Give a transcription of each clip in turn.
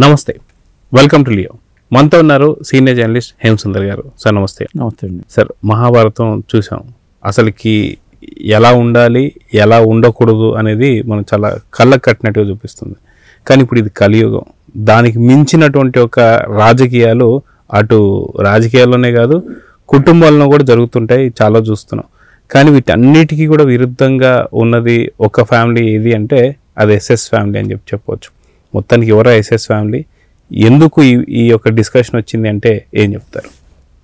నమస్తే, welcome to Leo. మనతో ఉన్నారు సీనియర్ జర్నలిస్ట్ హేమసుందర్ గారు. సార్ నమస్తే. నమస్తే అండి. సార్, మహాభారతం చూసాం. అసలుకి ఎలా ఉండాలి, ఎలా ఉండకూడదు అనేది మనం చాలా కళ్ళకు కట్టినట్టుగా చూపిస్తుంది. కానీ ఇప్పుడు ఇది కలియుగం. దానికి మించినటువంటి ఒక రాజకీయాలు అటు రాజకీయాల్లోనే కాదు, కుటుంబాల్లో కూడా జరుగుతుంటాయి, చాలా చూస్తున్నాం. కానీ వీటన్నిటికీ కూడా విరుద్ధంగా ఉన్నది ఒక ఫ్యామిలీ ఏది అంటే అది ఎస్ఎస్ ఫ్యామిలీ అని చెప్పవచ్చు. మొత్తానికి ఎవరో ఎస్ఎస్ ఫ్యామిలీ, ఎందుకు ఈ యొక్క డిస్కషన్ వచ్చింది అంటే ఏం చెప్తారు?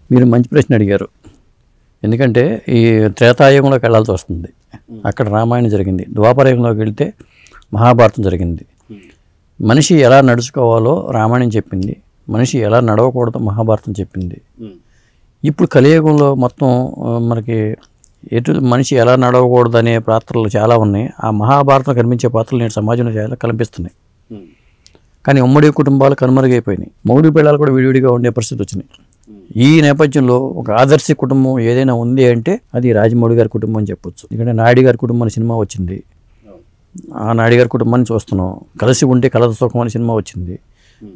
మీరు మంచి ప్రశ్న అడిగారు. ఎందుకంటే ఈ త్రేతాయుగంలోకి వెళ్ళాల్సి వస్తుంది. అక్కడ రామాయణం జరిగింది. ద్వాపరయుగంలోకి వెళ్తే మహాభారతం జరిగింది. మనిషి ఎలా నడుచుకోవాలో రామాయణం చెప్పింది, మనిషి ఎలా నడవకూడదో మహాభారతం చెప్పింది. ఇప్పుడు కలియుగంలో మొత్తం మనకి మనిషి ఎలా నడవకూడదు అనే పాత్రలు చాలా ఉన్నాయి. ఆ మహాభారతం కనిపించే పాత్రలు నేటి సమాజంలో చాలా కనిపిస్తున్నాయి. కానీ ఉమ్మడి కుటుంబాలు కనుమరుగైపోయినాయి. మొగుడు పిల్లలు కూడా విడివిడిగా ఉండే పరిస్థితి వచ్చినాయి. ఈ నేపథ్యంలో ఒక ఆదర్శ కుటుంబం ఏదైనా ఉంది అంటే అది రాజమౌళి గారి కుటుంబం అని చెప్పొచ్చు. ఎందుకంటే నాయుడు గారి కుటుంబం అనే సినిమా వచ్చింది. ఆ నాయుడు గారి కుటుంబాన్ని చూస్తున్నాం. కలిసి ఉంటే కలదు సుఖం అనే సినిమా వచ్చింది.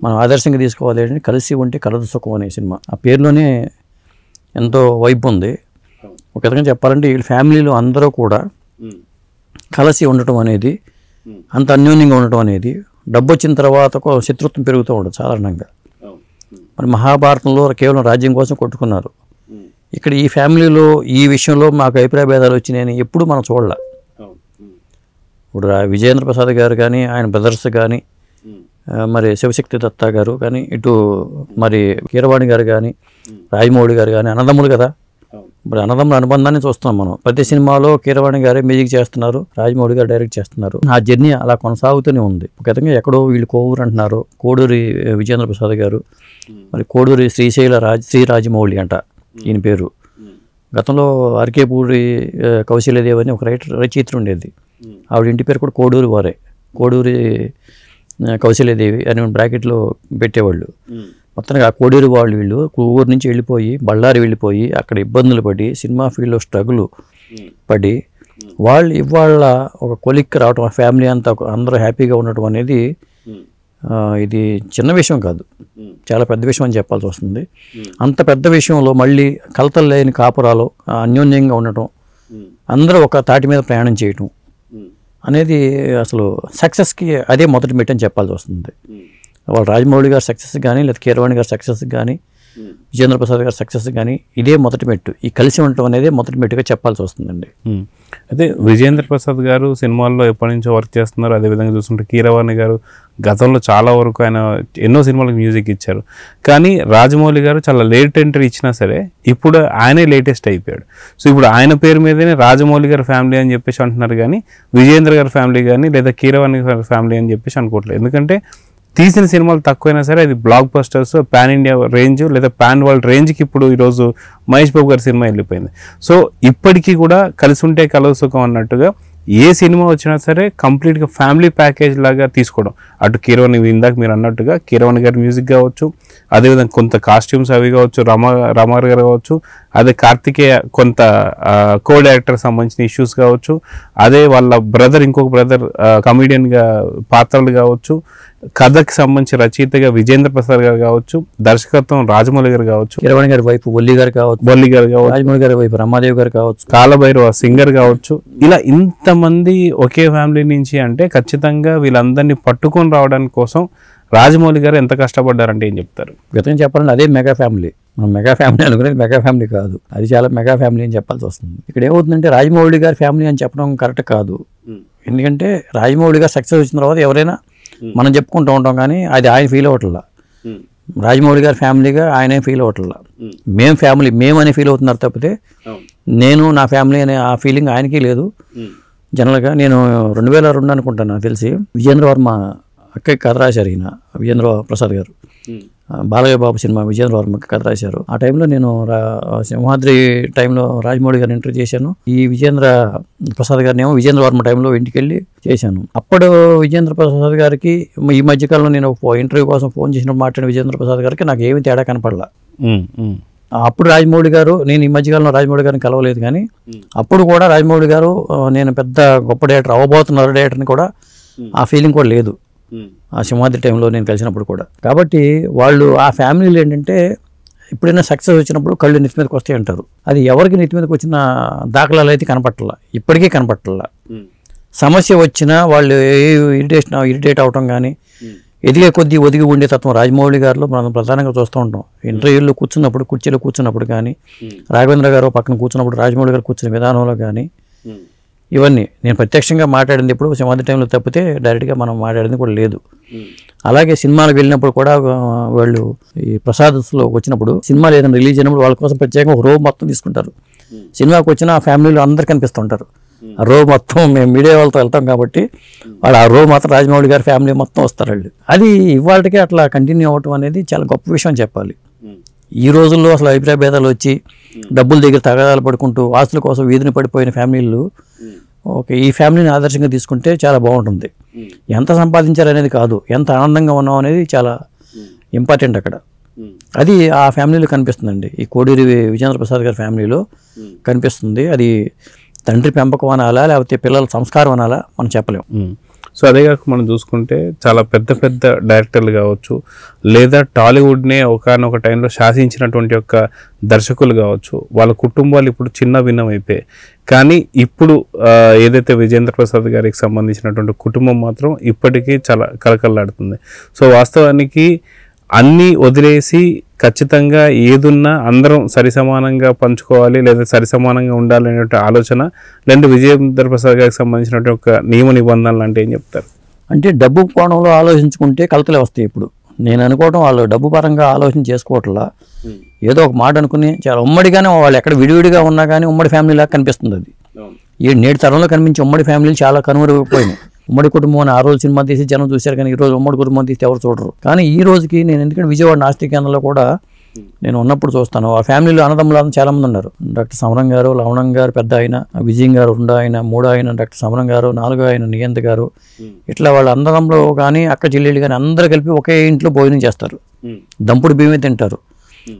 మనం ఆదర్శంగా తీసుకోవాలి అంటే కలిసి ఉంటే కలదు సుఖం అనే సినిమా. ఆ పేరులోనే ఎంతో వైపు ఉంది. ఒక విధంగా చెప్పాలంటే వీళ్ళ ఫ్యామిలీలో అందరూ కూడా కలిసి ఉండటం అనేది, అంత అన్యోన్యంగా ఉండటం అనేది, డబ్బు వచ్చిన తర్వాత శత్రుత్వం పెరుగుతూ ఉండదు సాధారణంగా. మరి మహాభారతంలో కేవలం రాజ్యం కోసం కొట్టుకున్నారు. ఇక్కడ ఈ ఫ్యామిలీలో ఈ విషయంలో మాకు అభిప్రాయ భేదాలు వచ్చినాయని ఎప్పుడు మనం చూడాల. ఇప్పుడు విజయేంద్ర ప్రసాద్ గారు కానీ, ఆయన బ్రదర్స్ కానీ, మరి శివశక్తి దత్తా గారు కానీ, ఇటు మరి కీరవాణి గారు కానీ, రాజమౌళి గారు కానీ అన్నదమ్ములు కదా. ఇప్పుడు అన్నదమ్ముల అనుబంధాన్ని చూస్తున్నాం మనం. ప్రతి సినిమాలో కీరవాణి గారే మ్యూజిక్ చేస్తున్నారు, రాజమౌళి గారు డైరెక్ట్ చేస్తున్నారు. ఆ జర్నీ అలా కొనసాగుతూనే ఉంది. ఒక విధంగా ఎక్కడో వీళ్ళు కోవూరు అంటున్నారు, కోడూరి విజయేంద్ర ప్రసాద్ గారు, మరి కోడూరి శ్రీ రాజమౌళి అంట ఈయన పేరు. గతంలో అరకేపూడి కౌశల్యదేవి అని ఒక రచయిత్రి ఉండేది. ఆవిడ ఇంటి పేరు కూడా కోడూరి వారే, కోడూరి కౌశల్యదేవి అని బ్రాకెట్లో పెట్టేవాళ్ళు. మొత్తానికి ఆ కోడూరు వాళ్ళు వీళ్ళు ఊరు నుంచి వెళ్ళిపోయి బళ్ళారి వెళ్ళిపోయి అక్కడ ఇబ్బందులు పడి సినిమా ఫీల్డ్లో స్ట్రగుల్ పడి వాళ్ళు ఇవాళ ఒక కొలిక్కి రావటం, ఆ ఫ్యామిలీ అంతా అందరూ హ్యాపీగా ఉండటం అనేది ఇది చిన్న విషయం కాదు, చాలా పెద్ద విషయం అని చెప్పాల్సి వస్తుంది. అంత పెద్ద విషయంలో మళ్ళీ కలతలు లేని కాపురాలు అన్యోన్యంగా ఉండటం, అందరూ ఒక తాటి మీద ప్రయాణం చేయటం అనేది అసలు సక్సెస్కి అదే మొదటి మెట్టు అని చెప్పాల్సి వస్తుంది. వాళ్ళు రాజమౌళి గారి సక్సెస్ కానీ, లేదా కీరవాణి గారి సక్సెస్ కానీ, విజేంద్ర ప్రసాద్ గారి సక్సెస్ కానీ ఇదే మొదటి మెట్టు. ఈ కలిసి ఉండటం అనేది మొదటి మెట్టుగా చెప్పాల్సి వస్తుందండి. అదే విజేంద్ర ప్రసాద్ గారు సినిమాల్లో ఎప్పటి నుంచో వర్క్ చేస్తున్నారు. అదేవిధంగా చూస్తుంటే కీరవాణి గారు గతంలో చాలా వరకు ఆయన ఎన్నో సినిమాలకు మ్యూజిక్ ఇచ్చారు. కానీ రాజమౌళి గారు చాలా లేట్ ఎంట్రీ ఇచ్చినా సరే ఇప్పుడు ఆయనే లేటెస్ట్ అయిపోయాడు. సో ఇప్పుడు ఆయన పేరు మీదనే రాజమౌళి గారి ఫ్యామిలీ అని చెప్పేసి అంటున్నారు, కానీ విజేంద్ర గారి ఫ్యామిలీ కానీ లేదా కీరవాణి గారి ఫ్యామిలీ అని చెప్పేసి అనుకోవట్లేదు. ఎందుకంటే తీసిన సినిమాలు తక్కువైనా సరే అది black busters, pan India range లేదా పాన్ వరల్డ్ రేంజ్కి ఇప్పుడు ఈరోజు మహేష్ బాబు గారి సినిమా వెళ్ళిపోయింది. సో ఇప్పటికీ కూడా కలిసి ఉంటే కలదు సుఖం అన్నట్టుగా ఏ సినిమా వచ్చినా సరే కంప్లీట్గా ఫ్యామిలీ ప్యాకేజ్ లాగా తీసుకోవడం. అటు కీరవాణి, ఇందాక మీరు అన్నట్టుగా కీరవాణి గారి మ్యూజిక్ కావచ్చు, అదేవిధంగా కొంత కాస్ట్యూమ్స్ అవి కావచ్చు, రామారావు గారు కావచ్చు, అదే కార్తికేయ కొంత కో డైరెక్టర్ సంబంధించిన ఇష్యూస్ కావచ్చు, అదే వాళ్ళ బ్రదర్ ఇంకొక బ్రదర్ కమీడియన్గా పాత్రలు కావచ్చు, కథకి సంబంధించి రచయితగా విజేంద్ర ప్రసాద్ గారు కావచ్చు, దర్శకత్వం రాజమౌళి గారు కావచ్చు, కీరవాణి గారి వైపు బొల్లి గారు కావచ్చు, రాజమౌళి గారి వైపు రమాదేవి గారు కావచ్చు, కాలభైరవ సింగర్ కావచ్చు, ఇలా ఇంతమంది ఒకే ఫ్యామిలీ నుంచి అంటే ఖచ్చితంగా వీళ్ళందరినీ పట్టుకొని రావడానికి కోసం రాజమౌళి గారు ఎంత కష్టపడ్డారంటే ఏం చెప్తారు? గతంగా చెప్పాలంటే అదే మెగా ఫ్యామిలీ. మనం మెగా ఫ్యామిలీ అనుకునేది మెగా ఫ్యామిలీ కాదు, అది చాలా మెగా ఫ్యామిలీ అని చెప్పాల్సి వస్తుంది. ఇక్కడ ఏమవుతుందంటే రాజమౌళి గారి ఫ్యామిలీ అని చెప్పడం కరెక్ట్ కాదు. ఎందుకంటే రాజమౌళి గారు సక్సెస్ వచ్చిన తర్వాత ఎవరైనా మనం చెప్పుకుంటూ ఉంటాం, కానీ అది ఆయన ఫీల్ అవ్వట్లా. రాజమౌళి గారి ఫ్యామిలీగా ఆయనే ఫీల్ అవ్వట్లా. మేము ఫ్యామిలీ, మేమనే ఫీల్ అవుతున్నారు తప్పితే నేను నా ఫ్యామిలీ అనే ఆ ఫీలింగ్ ఆయనకి లేదు. జనరల్గా నేను 2002 అనుకుంటాను నాకు తెలిసి విజేంద్ర వర్మ అక్కకి కథ రాశారు. ఈయన విజేంద్ర ప్రసాద్ గారు బాలయ్య బాబు సినిమా విజేంద్ర వర్మకి కథ రాశారు. ఆ టైంలో నేను సింహాద్రి టైంలో రాజమౌళి గారిని ఇంటర్వ్యూ చేశాను. ఈ విజేంద్ర ప్రసాద్ గారిని ఏమో విజేంద్ర వర్మ టైంలో ఇంటికి వెళ్ళి చేశాను. అప్పుడు విజేంద్ర ప్రసాద్ గారికి ఈ మధ్యకాలంలో నేను ఇంటర్వ్యూ కోసం ఫోన్ చేసినప్పుడు మాట్లాడిన విజేంద్ర ప్రసాద్ గారికి నాకు ఏమి తేడా కనపడలా. అప్పుడు రాజమౌళి గారు, నేను ఈ మధ్యకాలంలో రాజమౌళి గారిని కలవలేదు, కానీ అప్పుడు కూడా రాజమౌళి గారు నేను పెద్ద గొప్ప డైరెక్టర్ అవ్వబోతున్నారు డైరెక్టర్ని కూడా ఆ ఫీలింగ్ కూడా లేదు. ఆ సింహాద్రి టైంలో నేను కలిసినప్పుడు కూడా. కాబట్టి వాళ్ళు ఆ ఫ్యామిలీలు ఏంటంటే ఎప్పుడైనా సక్సెస్ వచ్చినప్పుడు కళ్ళు నెత్తి మీదకి వస్తాయి అంటారు. అది ఎవరికి నెత్తి మీదకి వచ్చిన దాఖలాలు అయితే కనపట్టాల, ఇప్పటికీ కనపట్టాల. సమస్య వచ్చినా వాళ్ళు ఇరిటేట్ అవటం కానీ, ఎదిగే కొద్దీ ఒదిగి ఉండే తత్వం రాజమౌళి గారిలో మనం ప్రధానంగా చూస్తూ ఉంటాం. ఇంటర్వ్యూల్లో కూర్చున్నప్పుడు, కుర్చీలో కూర్చున్నప్పుడు కానీ, రాఘవేంద్ర గారు పక్కన కూర్చున్నప్పుడు రాజమౌళి గారు కూర్చున్న విధానంలో కానీ, ఇవన్నీ నేను ప్రత్యక్షంగా మాట్లాడింది ఎప్పుడు సింహాద్రి టైంలో తప్పితే డైరెక్ట్గా మనం మాట్లాడింది కూడా లేదు. అలాగే సినిమాలకు వెళ్ళినప్పుడు కూడా వాళ్ళు ఈ ప్రసాద్స్లో వచ్చినప్పుడు సినిమాలు ఏదైనా రిలీజ్ అయినప్పుడు వాళ్ళ కోసం ప్రత్యేకంగా ఒక రో మొత్తం తీసుకుంటారు. సినిమాకి వచ్చిన ఆ ఫ్యామిలీలో అందరు కనిపిస్తుంటారు. ఆ రో మొత్తం మేము మీడియా వాళ్ళతో వెళ్తాం కాబట్టి వాళ్ళు ఆ రో మాత్రం రాజమౌళి గారి ఫ్యామిలీ మొత్తం వస్తారు వాళ్ళు. అది ఇవాళకే అట్లా కంటిన్యూ అవ్వటం అనేది చాలా గొప్ప విషయం చెప్పాలి. ఈ రోజుల్లో అసలు అభిప్రాయ భేదాలు వచ్చి డబ్బుల దగ్గర తగాదాలు పడుకుంటూ ఆస్తుల కోసం వీధిని పడిపోయిన ఫ్యామిలీలు ఓకే ఈ ఫ్యామిలీని ఆదర్శంగా తీసుకుంటే చాలా బాగుంటుంది. ఎంత సంపాదించారు అనేది కాదు, ఎంత ఆనందంగా ఉన్నాం అనేది చాలా ఇంపార్టెంట్ అక్కడ. అది ఆ ఫ్యామిలీలో కనిపిస్తుందండి. ఈ కోడూరి విజేంద్ర ప్రసాద్ గారి ఫ్యామిలీలో కనిపిస్తుంది. అది తండ్రి పెంపకం అనాలా లేకపోతే పిల్లల సంస్కారం అనాలా మనం చెప్పలేము. సో అదే కాక మనం చూసుకుంటే చాలా పెద్ద పెద్ద డైరెక్టర్లు కావచ్చు, లేదా టాలీవుడ్నే ఒకనొక టైంలో శాసించినటువంటి యొక్క దర్శకులు కావచ్చు, వాళ్ళ కుటుంబాలు ఇప్పుడు చిన్న భిన్నం అయిపోయాయి. కానీ ఇప్పుడు ఏదైతే విజేంద్ర ప్రసాద్ గారికి సంబంధించినటువంటి కుటుంబం మాత్రం ఇప్పటికీ చాలా కలకల్లాడుతుంది. సో వాస్తవానికి అన్నీ వదిలేసి ఖచ్చితంగా ఏదున్నా అందరం సరిసమానంగా పంచుకోవాలి లేదా సరిసమానంగా ఉండాలి అనే ఆలోచన, లేదంటే విజయేంద్ర ప్రసాద్ గారికి సంబంధించినటువంటి ఒక నియమ నిబంధనలు అంటే ఏం చెప్తారు? అంటే డబ్బు కోణంలో ఆలోచించుకుంటే కలతలే వస్తాయి. ఇప్పుడు నేను అనుకోవటం వాళ్ళు డబ్బు పరంగా ఆలోచన చేసుకోవట్లా, ఏదో ఒక మాట అనుకుని చాలా ఉమ్మడిగానే వాళ్ళు ఎక్కడ విడివిడిగా ఉన్నా కానీ ఉమ్మడి ఫ్యామిలీ లాగా కనిపిస్తుంది. అది ఈ నేటి తరంలో కనిపించే ఉమ్మడి ఫ్యామిలీలు చాలా కనుమరుగైపోయినాయి. ఉమ్మడి కుటుంబం అని ఆ రోజు సినిమా తీసి జనం చూశారు, కానీ ఈ రోజు ఉమ్మడి కుటుంబం తీస్తే ఎవరు చూడరు. కానీ ఈ రోజుకి నేను ఎందుకంటే విజయవాడ నాస్తి కేంద్రంలో కూడా నేను ఉన్నప్పుడు చూస్తాను, ఆ ఫ్యామిలీలో అన్నదమ్ములు చాలా మంది ఉన్నారు. డాక్టర్ సమరం గారు, లవణం గారు పెద్ద ఆయన, విజయం గారు 2 ఆయన, 3 ఆయన డాక్టర్ సమరం గారు, 4 ఆయన నియంత గారు, ఇట్లా వాళ్ళ అన్నదమ్ములు కానీ అక్క చెల్లెళ్ళు కానీ అందరూ కలిపి ఒకే ఇంట్లో భోజనం చేస్తారు, దంపుడు బియ్యమే తింటారు.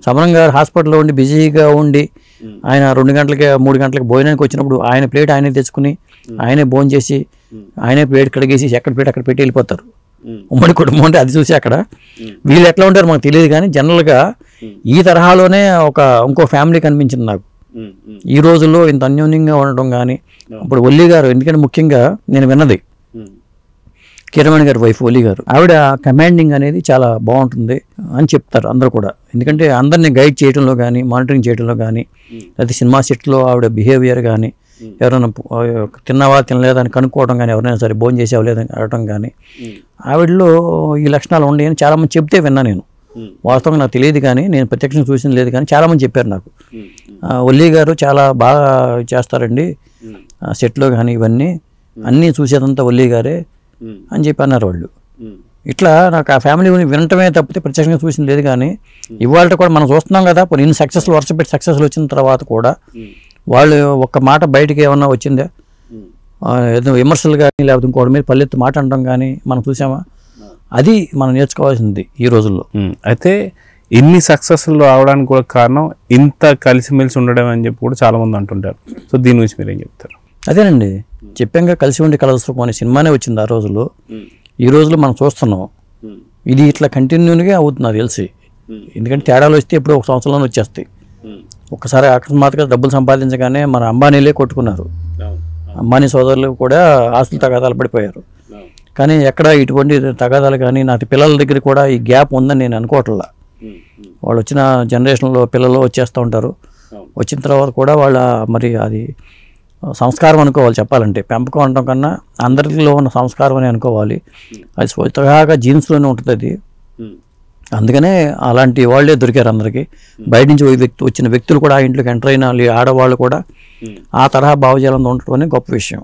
సమరం గారు హాస్పిటల్లో ఉండి బిజీగా ఉండి ఆయన 2 గంటలకి 3 గంటలకి భోజనానికి వచ్చినప్పుడు ఆయన ప్లేట్ ఆయనే తెచ్చుకుని ఆయనే భోజనం చేసి ఆయనే ప్లేట్ కడిగేసి ఎక్కడ ప్లేట్ అక్కడ పెట్టి వెళ్ళిపోతారు. ఉమ్మడి కుటుంబం అంటే అది చూసి అక్కడ వీళ్ళు ఎట్లా ఉంటారు మాకు తెలియదు, కానీ జనరల్గా ఈ తరహాలోనే ఇంకో ఫ్యామిలీ కనిపించింది నాకు ఈ రోజుల్లో. ఇంత అన్యోన్యంగా ఉండటం కానీ, ఇప్పుడు ఒల్లి గారు, ఎందుకంటే ముఖ్యంగా నేను విన్నది కీరవాణి గారి వైఫ్ ఒల్లి గారు, ఆవిడ కమాండింగ్ అనేది చాలా బాగుంటుంది అని చెప్తారు అందరూ కూడా. ఎందుకంటే అందరినీ గైడ్ చేయడంలో కానీ, మానిటరింగ్ చేయడంలో కానీ, లేకపోతే సినిమా సెట్లో ఆవిడ బిహేవియర్ కానీ, ఎవరైనా తిన్నావా తినలేదా అని కనుక్కోవడం కానీ, ఎవరైనా సరే భోజనం చేసావా లేదని అడగటం కానీ, ఆవిడలో ఈ లక్షణాలు ఉన్నాయని చాలామంది చెప్తే విన్నా నేను. వాస్తవంగా నాకు తెలియదు కానీ, నేను ప్రత్యక్షంగా చూసింది లేదు కానీ చాలామంది చెప్పారు నాకు. ఒల్లి గారు చాలా బాగా చేస్తారండి సెట్లో కానీ, ఇవన్నీ అన్నీ చూసేదంతా ఒల్లి గారే అని చెప్పి అన్నారు వాళ్ళు. ఇట్లా నాకు ఆ ఫ్యామిలీ వినటమే తప్పితే ప్రత్యక్షంగా చూసింది లేదు. కానీ ఇవాళ కూడా మనం చూస్తున్నాం కదా, ఇన్ని సక్సెస్లు వరుస పెట్టి సక్సెస్లు వచ్చిన తర్వాత కూడా వాళ్ళు ఒక్క మాట బయటికి ఏమన్నా వచ్చిందా, ఏదో విమర్శలు కానీ లేకపోతే ఇంకోటి మీద పల్లెత్తు మాట అనడం కానీ మనం చూసామా? అది మనం నేర్చుకోవాల్సింది ఈ రోజుల్లో. అయితే ఇన్ని సక్సెస్లు రావడానికి కూడా కారణం ఇంత కలిసిమెలిసి ఉండడం అని చెప్పి కూడా చాలా మంది అంటుంటారు. సో దీని గురించి మీరు ఏం చెప్తారు? అదేనండి, చెప్పాక కలిసి ఉండి కలసుకుని అనే సినిమానే వచ్చింది ఆ రోజుల్లో. ఈ రోజులో మనం చూస్తున్నాం ఇది ఇట్లా కంటిన్యూగా అవుతుంది తెలిసి. ఎందుకంటే తేడాలు వస్తే ఎప్పుడో 1 సంవత్సరంలో వచ్చేస్తాయి. ఒక్కసారి అకస్మాత్తుగా డబ్బులు సంపాదించగానే మన అంబానీలే కొట్టుకున్నారు. అంబానీ సోదరులు కూడా ఆస్తులు తగాదాలు పడిపోయారు. కానీ ఎక్కడ ఇటువంటి తగాదాలు కానీ నాటి పిల్లల దగ్గర కూడా ఈ గ్యాప్ ఉందని నేను అనుకోవట్లా. వాళ్ళు వచ్చిన జనరేషన్లో పిల్లలు వచ్చేస్తూ ఉంటారు. వచ్చిన తర్వాత కూడా వాళ్ళ మరి అది సంస్కారం అనుకోవాలి. చెప్పాలంటే పెంపకం అనడం కన్నా అందరిలో ఉన్న సంస్కారం అని అనుకోవాలి. అది స్వతహాగా జీన్స్లోనే ఉంటుంది అది. అందుకనే అలాంటి వాళ్ళే దొరికారు అందరికీ. బయట నుంచి వచ్చిన వ్యక్తులు కూడా ఆ ఇంట్లోకి ఎంటర్ అయిన ఆడవాళ్ళు కూడా ఆ తరహా భావజాలంతో ఉండటం అనేది గొప్ప విషయం.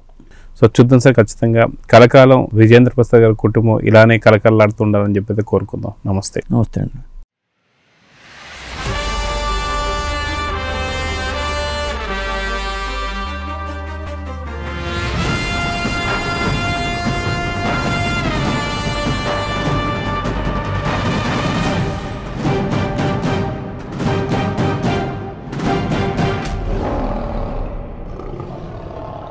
సో చూద్దాం సార్, ఖచ్చితంగా కలకాలం విజేంద్ర ప్రసాద్ గారి కుటుంబం ఇలానే కలకలాడుతుండాలని చెప్పి కోరుకుందాం. నమస్తే. నమస్తే అండి.